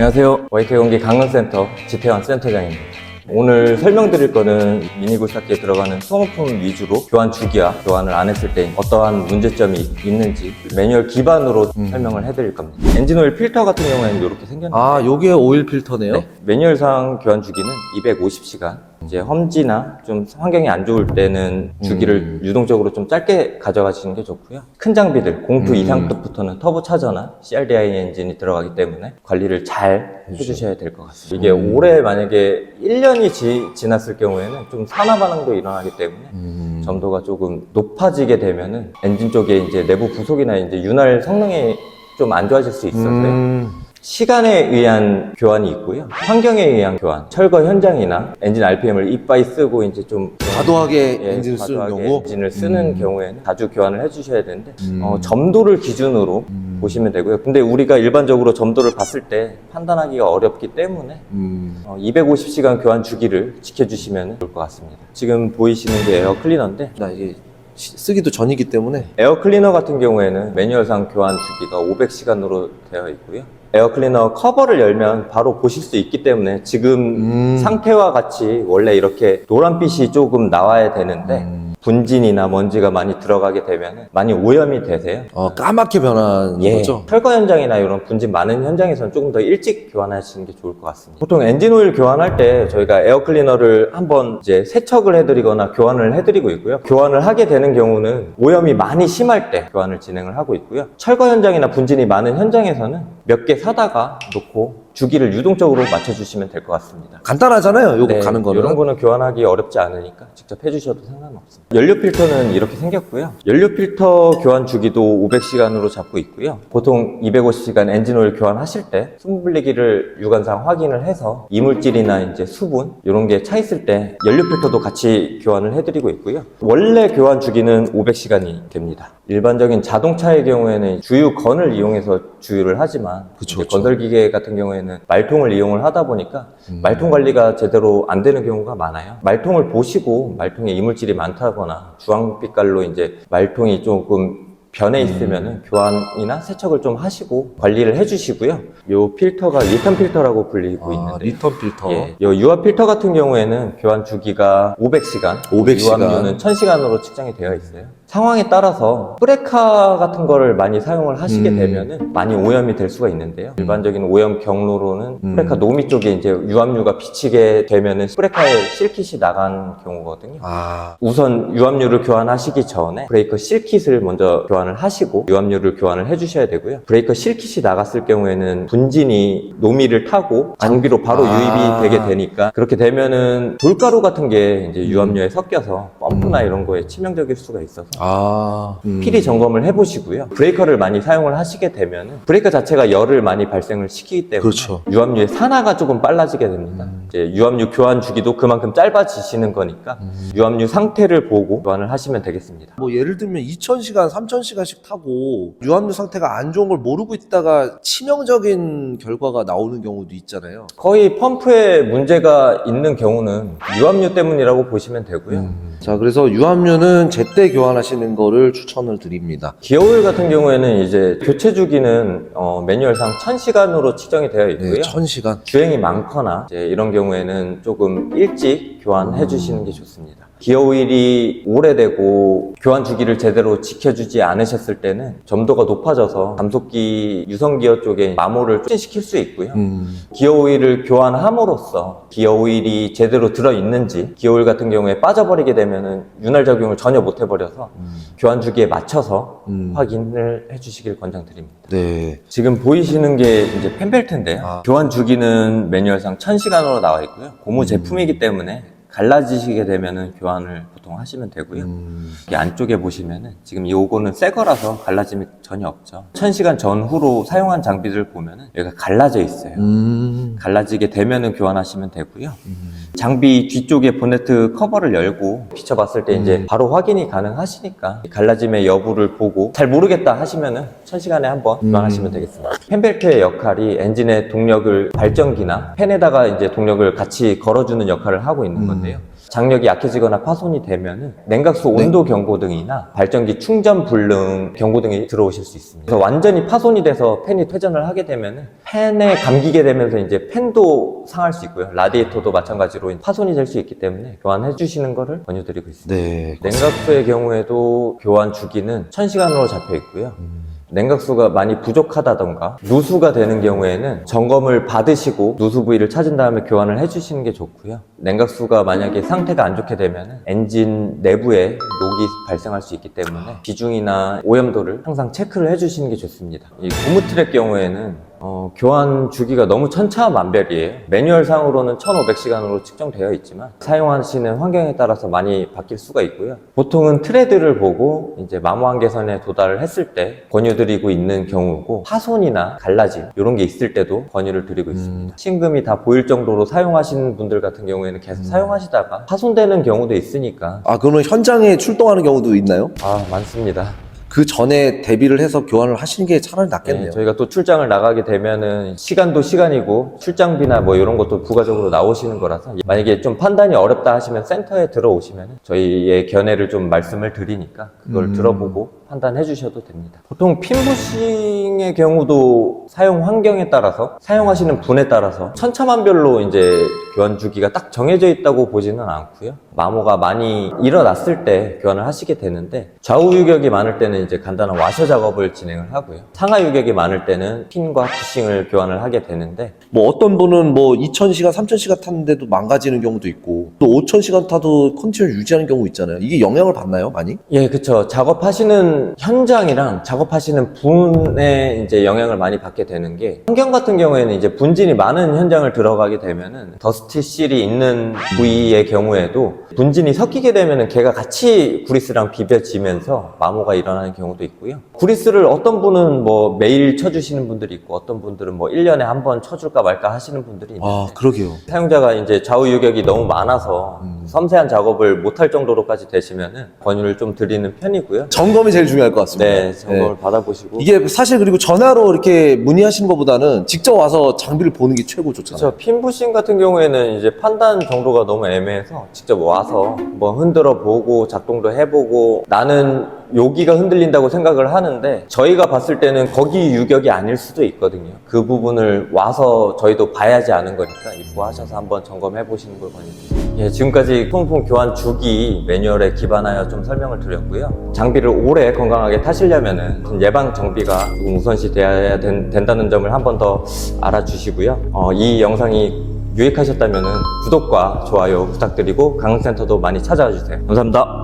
안녕하세요. YK공기 강릉센터 지태환 센터장입니다. 오늘 설명드릴 거는 미니굴삭기에 들어가는 소모품 위주로 교환 주기와 교환을 안 했을 때 어떠한 문제점이 있는지 매뉴얼 기반으로 설명을 해드릴 겁니다. 엔진오일 필터 같은 경우에는 이렇게 생겼는데 아, 요게 오일 필터네요? 네, 매뉴얼상 교환 주기는 250시간. 이제 험지나 좀 환경이 안 좋을 때는 주기를 유동적으로 좀 짧게 가져가시는 게 좋고요. 큰 장비들, 공투 이상급부터는 터보 차저나 CRDI 엔진이 들어가기 때문에 관리를 잘 해주셔야 될 것 같습니다. 이게 올해 만약에 1년이 지났을 경우에는 좀 산화 반응도 일어나기 때문에 점도가 조금 높아지게 되면은 엔진 쪽에 이제 내부 부속이나 이제 윤활 성능이 좀 안 좋아질 수 있어서요. 시간에 의한 교환이 있고요. 환경에 의한 교환, 철거 현장이나 엔진 RPM을 이빠이 쓰고 이제 좀 과도하게 엔진을 쓰는 과도하게 경우? 엔진을 쓰는 경우에는 자주 교환을 해주셔야 되는데 점도를 기준으로 보시면 되고요. 근데 우리가 일반적으로 점도를 봤을 때 판단하기가 어렵기 때문에 250시간 교환 주기를 지켜주시면 좋을 것 같습니다. 지금 보이시는 게 에어 클리너인데 나 이게 쓰기도 전이기 때문에 에어 클리너 같은 경우에는 매뉴얼상 교환 주기가 500시간으로 되어 있고요. 에어 클리너 커버를 열면 바로 보실 수 있기 때문에 지금 상태와 같이 원래 이렇게 노란빛이 조금 나와야 되는데 분진이나 먼지가 많이 들어가게 되면 많이 오염이 되세요. 까맣게 변하는 거죠? 철거 현장이나 이런 분진 많은 현장에서는 조금 더 일찍 교환하시는 게 좋을 것 같습니다. 보통 엔진 오일 교환할 때 저희가 에어 클리너를 한번 이제 세척을 해드리거나 교환을 해드리고 있고요. 교환을 하게 되는 경우는 오염이 많이 심할 때 교환을 진행을 하고 있고요. 철거 현장이나 분진이 많은 현장에서는 몇 개 사다가 놓고 주기를 유동적으로 맞춰주시면 될 것 같습니다. 간단하잖아요, 요거 가는 거는. 이런 거는 교환하기 어렵지 않으니까 직접 해주셔도 상관없습니다. 연료 필터는 이렇게 생겼고요. 연료 필터 교환 주기도 500시간으로 잡고 있고요. 보통 250시간 엔진오일 교환하실 때 수분 분리기를 유관상 확인을 해서 이물질이나 이제 수분 이런 게 차 있을 때 연료 필터도 같이 교환을 해드리고 있고요. 원래 교환 주기는 500시간이 됩니다. 일반적인 자동차의 경우에는 주유건을 이용해서 주유를 하지만 그쵸. 건설기계 같은 경우에는 말통을 이용을 하다 보니까 말통 관리가 제대로 안 되는 경우가 많아요. 말통을 보시고 말통에 이물질이 많다거나 주황빛깔로 이제 말통이 조금 변해 있으면은 교환이나 세척을 좀 하시고 관리를 해주시고요. 요 필터가 리턴 필터라고 불리고 있는데 리턴 필터. 요 유압 필터 같은 경우에는 교환 주기가 500시간, 500시간. 유압류는 1000시간으로 측정이 되어 있어요. 상황에 따라서 브레카 같은 거를 많이 사용을 하시게 되면은 많이 오염이 될 수가 있는데요. 일반적인 오염 경로로는 브레카 노미 쪽에 이제 유압류가 비치게 되면은 브레카에 실킷이 나간 경우거든요. 우선 유압류를 교환하시기 전에 브레이커 실킷을 먼저 교환을 하시고 유압류를 교환을 해주셔야 되고요. 브레이커 실킷이 나갔을 경우에는 분진이 노미를 타고 장비로 바로 유입이 되게 되니까 그렇게 되면은 돌가루 같은 게 이제 유압류에 섞여서 펌프나 이런 거에 치명적일 수가 있어서 필히 점검을 해보시고요. 브레이커를 많이 사용을 하시게 되면은 브레이커 자체가 열을 많이 발생을 시키기 때문에 그렇죠. 유압류의 산화가 조금 빨라지게 됩니다. 이제 유압류 교환 주기도 그만큼 짧아지시는 거니까 유압류 상태를 보고 교환을 하시면 되겠습니다. 뭐 예를 들면 2000시간, 3000시간씩 타고 유압류 상태가 안 좋은 걸 모르고 있다가 치명적인 결과가 나오는 경우도 있잖아요. 거의 펌프에 문제가 있는 경우는 유압류 때문이라고 보시면 되고요. 자, 그래서 유압류는 제때 교환하시는 거를 추천을 드립니다. 기어오일 같은 경우에는 이제 교체 주기는 매뉴얼상 1000시간으로 측정이 되어 있고요. 네, 1000시간. 주행이 많거나 이제 이런 경우에는 조금 일찍 교환해 주시는 게 좋습니다. 기어오일이 오래되고 교환 주기를 제대로 지켜주지 않으셨을 때는 점도가 높아져서 감속기 유성기어 쪽에 마모를 촉진시킬 수 있고요. 기어오일을 교환함으로써 기어오일이 제대로 들어있는지, 기어오일 같은 경우에 빠져버리게 되면은 윤활 적용을 전혀 못 해버려서 교환 주기에 맞춰서 확인을 해주시길 권장드립니다. 네. 지금 보이시는 게 이제 펜벨트인데요. 교환 주기는 매뉴얼상 1000시간으로 나와 있고요. 고무 제품이기 때문에 갈라지시게 되면은 교환을 보통 하시면 되고요. 이 안쪽에 보시면은 지금 요거는 새 거라서 갈라짐이 전혀 없죠. 1000시간 전후로 사용한 장비들 보면은 여기가 갈라져 있어요. 갈라지게 되면은 교환하시면 되고요. 장비 뒤쪽에 보네트 커버를 열고 비춰봤을 때 이제 바로 확인이 가능하시니까 갈라짐의 여부를 보고 잘 모르겠다 하시면은 1000시간에 한번 교환하시면 되겠습니다. 펜벨트의 역할이 엔진의 동력을 발전기나 팬에다가 이제 동력을 같이 걸어주는 역할을 하고 있는 건데요. 장력이 약해지거나 파손이 되면은 냉각수 온도 경고등이나 발전기 충전 불능 경고등이 들어오실 수 있습니다. 그래서 완전히 파손이 돼서 팬이 퇴전을 하게 되면은 팬에 감기게 되면서 이제 팬도 상할 수 있고요. 라디에이터도 마찬가지로 파손이 될 수 있기 때문에 교환해 주시는 거를 권유드리고 있습니다. 네. 냉각수의 경우에도 교환 주기는 1000시간으로 잡혀 있고요. 냉각수가 많이 부족하다던가 누수가 되는 경우에는 점검을 받으시고 누수 부위를 찾은 다음에 교환을 해주시는 게 좋고요. 냉각수가 만약에 상태가 안 좋게 되면 엔진 내부에 녹이 발생할 수 있기 때문에 비중이나 오염도를 항상 체크를 해주시는 게 좋습니다. 이 고무 트랙 경우에는 교환 주기가 너무 천차만별이에요. 매뉴얼상으로는 1500시간으로 측정되어 있지만 사용하시는 환경에 따라서 많이 바뀔 수가 있고요. 보통은 트레드를 보고 이제 마모한 개선에 도달을 했을 때 권유드리고 있는 경우고, 파손이나 갈라짐 이런 게 있을 때도 권유를 드리고 있습니다. 신금이 다 보일 정도로 사용하시는 분들 같은 경우에는 계속 사용하시다가 파손되는 경우도 있으니까. 그러면 현장에 출동하는 경우도 있나요? 많습니다. 그 전에 대비를 해서 교환을 하시는 게 차라리 낫겠네요. 네, 저희가 또 출장을 나가게 되면은 시간도 시간이고 출장비나 뭐 이런 것도 부가적으로 나오시는 거라서, 만약에 좀 판단이 어렵다 하시면 센터에 들어오시면 저희의 견해를 좀 말씀을 드리니까 그걸 들어보고 판단해 주셔도 됩니다. 보통 핀부싱의 경우도 사용 환경에 따라서, 사용하시는 분에 따라서 천차만별로 이제 교환 주기가 딱 정해져 있다고 보지는 않고요. 마모가 많이 일어났을 때 교환을 하시게 되는데, 좌우 유격이 많을 때는 이제 간단한 와셔 작업을 진행을 하고요. 상하 유격이 많을 때는 핀과 부싱을 교환을 하게 되는데, 뭐 어떤 분은 뭐 2000시간, 3000시간 탔는데도 망가지는 경우도 있고, 또 5000시간 타도 컨디션을 유지하는 경우 있잖아요. 이게 영향을 받나요, 많이? 예, 그쵸. 작업하시는 현장이랑 작업하시는 분에 이제 영향을 많이 받게 되는 게, 환경 같은 경우에는 이제 분진이 많은 현장을 들어가게 되면은 더스티 실이 있는 부위의 경우에도 분진이 섞이게 되면은 걔가 같이 구리스랑 비벼지면서 마모가 일어나는 경우도 있고요. 구리스를 어떤 분은 뭐 매일 쳐주시는 분들이 있고, 어떤 분들은 뭐 1년에 한 번 쳐줄까 말까 하시는 분들이 있는데, 그러게요. 사용자가 이제 좌우 유격이 너무 많아서 섬세한 작업을 못할 정도로까지 되시면은 권유를 좀 드리는 편이고요. 점검이 제일 중요할 것 같습니다. 네, 점검을 받아보시고. 이게 사실 그리고 전화로 이렇게 문의하시는 것보다는 직접 와서 장비를 보는 게 최고 좋잖아요. 그렇죠. 핀부싱 같은 경우에는 이제 판단 정도가 너무 애매해서 직접 와서 뭐 흔들어 보고 작동도 해보고, 나는 여기가 흔들린다고 생각을 하는데 저희가 봤을 때는 거기 유격이 아닐 수도 있거든요. 그 부분을 와서 저희도 봐야지 아는 거니까 입고하셔서 한번 점검해 보시는 걸 권유드립니다. 예, 지금까지 소모품 교환 주기 매뉴얼에 기반하여 좀 설명을 드렸고요. 장비를 오래 건강하게 타시려면은 예방 정비가 조금 우선시 되어야 된다는 점을 한 번 더 알아주시고요. 이 영상이 유익하셨다면 구독과 좋아요 부탁드리고 강릉센터도 많이 찾아와 주세요. 감사합니다.